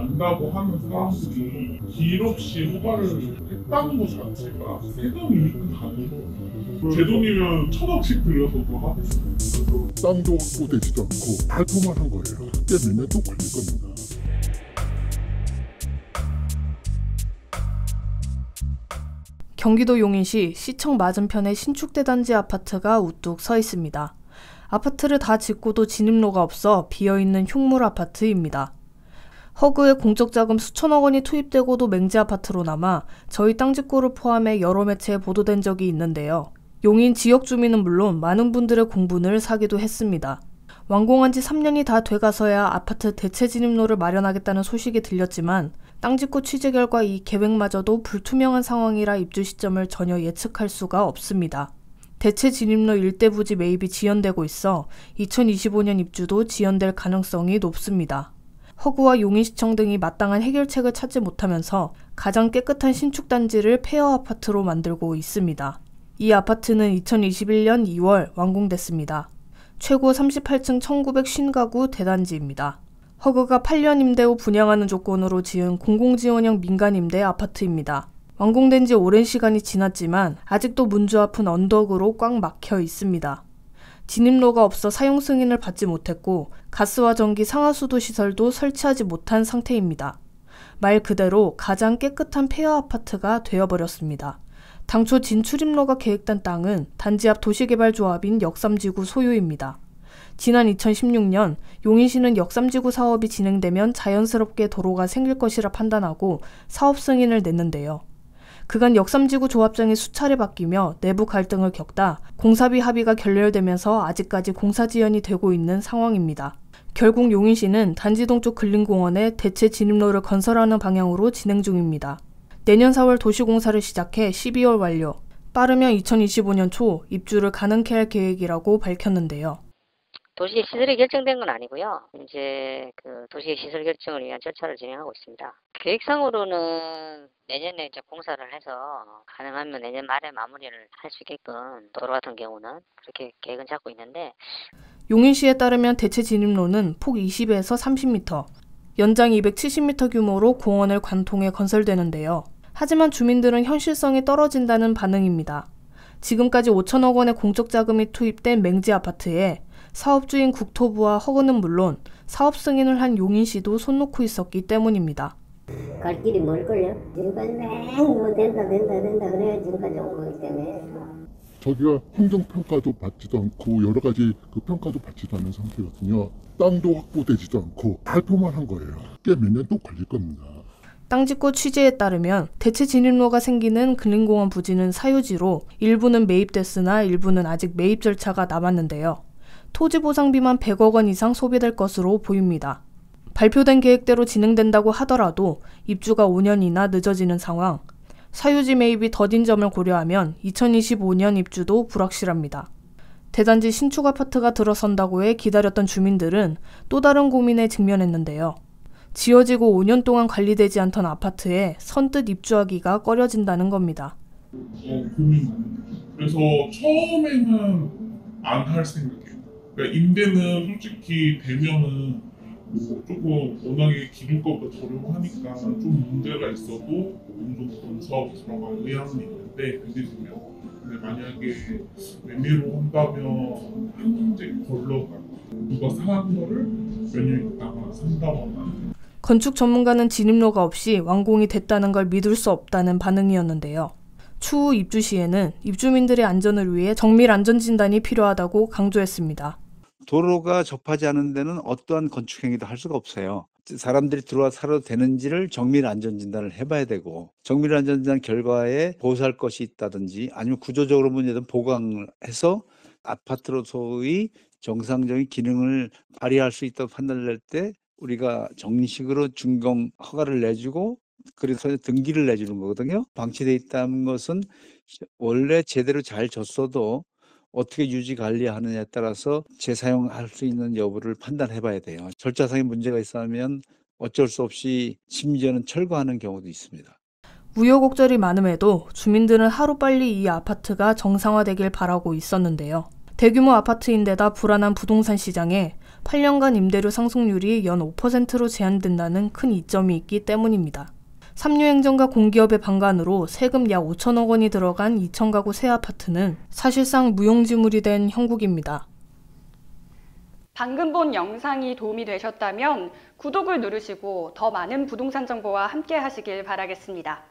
난다고 하는 사람들이 길 없이 허가를 했다는 것 자체가 세금이 가는 거예요. 제 돈이면 1,000억씩 들여서도 하겠어요. 땅도 확보되지도 않고 발표만 한 거예요. 꽤 몇 년 또 걸릴 겁니다. 경기도 용인시 시청 맞은편에 신축대단지 아파트가 우뚝 서 있습니다. 아파트를 다 짓고도 진입로가 없어 비어있는 흉물 아파트입니다. 허그에 공적자금 수천억 원이 투입되고도 맹지 아파트로 남아 저희 땅짓고를 포함해 여러 매체에 보도된 적이 있는데요. 용인 지역 주민은 물론 많은 분들의 공분을 사기도 했습니다. 완공한 지 3년이 다 돼가서야 아파트 대체 진입로를 마련하겠다는 소식이 들렸지만 땅짓고 취재 결과 이 계획마저도 불투명한 상황이라 입주 시점을 전혀 예측할 수가 없습니다. 대체 진입로 일대 부지 매입이 지연되고 있어 2025년 입주도 지연될 가능성이 높습니다. 허구와 용인시청 등이 마땅한 해결책을 찾지 못하면서 가장 깨끗한 신축단지를 폐허 아파트로 만들고 있습니다. 이 아파트는 2021년 2월 완공됐습니다. 최고 38층 1950가구 대단지입니다. 허그가 8년 임대 후 분양하는 조건으로 지은 공공지원형 민간임대 아파트입니다. 완공된 지 오랜 시간이 지났지만 아직도 문주 앞은 언덕으로 꽉 막혀 있습니다. 진입로가 없어 사용 승인을 받지 못했고 가스와 전기 상하수도 시설도 설치하지 못한 상태입니다. 말 그대로 가장 깨끗한 폐허 아파트가 되어버렸습니다. 당초 진출입로가 계획된 땅은 단지 앞 도시개발조합인 역삼지구 소유입니다. 지난 2016년 용인시는 역삼지구 사업이 진행되면 자연스럽게 도로가 생길 것이라 판단하고 사업 승인을 냈는데요. 그간 역삼지구 조합장이 수차례 바뀌며 내부 갈등을 겪다 공사비 합의가 결렬되면서 아직까지 공사 지연이 되고 있는 상황입니다. 결국 용인시는 단지 동쪽 근린공원에 대체 진입로를 건설하는 방향으로 진행 중입니다. 내년 4월 도시공사를 시작해 12월 완료, 빠르면 2025년 초 입주를 가능케 할 계획이라고 밝혔는데요. 도시 시설이 결정된 건 아니고요. 이제 그 도시 시설 결정을 위한 절차를 진행하고 있습니다. 계획상으로는 내년에 이제 공사를 해서 가능하면 내년 말에 마무리를 할 수 있게끔 도로 같은 경우는 그렇게 계획은 잡고 있는데 용인시에 따르면 대체 진입로는 폭 20에서 30m, 연장 270m 규모로 공원을 관통해 건설되는데요. 하지만 주민들은 현실성이 떨어진다는 반응입니다. 지금까지 5천억 원의 공적 자금이 투입된 맹지 아파트에 사업주인 국토부와 허그는 물론 사업 승인을 한 용인시도 손 놓고 있었기 때문입니다. 갈 길이 멀걸요? 지금까지 뭐 된다 그래야 지금까지 온 거기 때문에. 저기가 환경평가도 받지도 않고 여러 가지 그 평가도 받지도 않은 상태거든요. 땅도 확보되지도 않고 발표만 한 거예요. 꽤 몇 년 또 걸릴 겁니다. 땅짓고 취재에 따르면 대체 진입로가 생기는 근린공원 부지는 사유지로 일부는 매입됐으나 일부는 아직 매입 절차가 남았는데요. 토지 보상비만 100억 원 이상 소비될 것으로 보입니다. 발표된 계획대로 진행된다고 하더라도 입주가 5년이나 늦어지는 상황, 사유지 매입이 더딘 점을 고려하면 2025년 입주도 불확실합니다. 대단지 신축 아파트가 들어선다고 해 기다렸던 주민들은 또 다른 고민에 직면했는데요. 지어지고 5년 동안 관리되지 않던 아파트에 선뜻 입주하기가 꺼려진다는 겁니다. 그래서 처음에는 안 할 생각이에요. 그러니까 임대는 솔직히 되면은 뭐 조금 워낙에 기존 것보다 저렴하니까 좀 문제가 있어도 어느 정도 사업 들어갈 의향은 있는데 그게 되면 근데 만약에 매매로 한다면 한 문제 걸러가 누가 사는 거를 몇 년 있다가 산다거나. 건축 전문가는 진입로가 없이 완공이 됐다는 걸 믿을 수 없다는 반응이었는데요. 추후 입주 시에는 입주민들의 안전을 위해 정밀 안전진단이 필요하다고 강조했습니다. 도로가 접하지 않은 데는 어떠한 건축 행위도 할 수가 없어요. 사람들이 들어와 살아도 되는지를 정밀 안전진단을 해봐야 되고 정밀 안전진단 결과에 보수할 것이 있다든지 아니면 구조적으로 문제든 보강을 해서 아파트로서의 정상적인 기능을 발휘할 수 있다고 판단을 낼 때 우리가 정식으로 준공 허가를 내주고 그래서 등기를 내주는 거거든요. 방치돼 있다는 것은 원래 제대로 잘 졌어도 어떻게 유지 관리하느냐에 따라서 재사용할 수 있는 여부를 판단해 봐야 돼요. 절차상의 문제가 있으면 어쩔 수 없이 심지어는 철거하는 경우도 있습니다. 우여곡절이 많음에도 주민들은 하루빨리 이 아파트가 정상화되길 바라고 있었는데요. 대규모 아파트인데다 불안한 부동산 시장에 8년간 임대료 상승률이 연 5%로 제한된다는 큰 이점이 있기 때문입니다. 삼류행정과 공기업의 방관으로 세금 약 5천억 원이 들어간 2,000가구 새 아파트는 사실상 무용지물이 된 형국입니다. 방금 본 영상이 도움이 되셨다면 구독을 누르시고 더 많은 부동산 정보와 함께 하시길 바라겠습니다.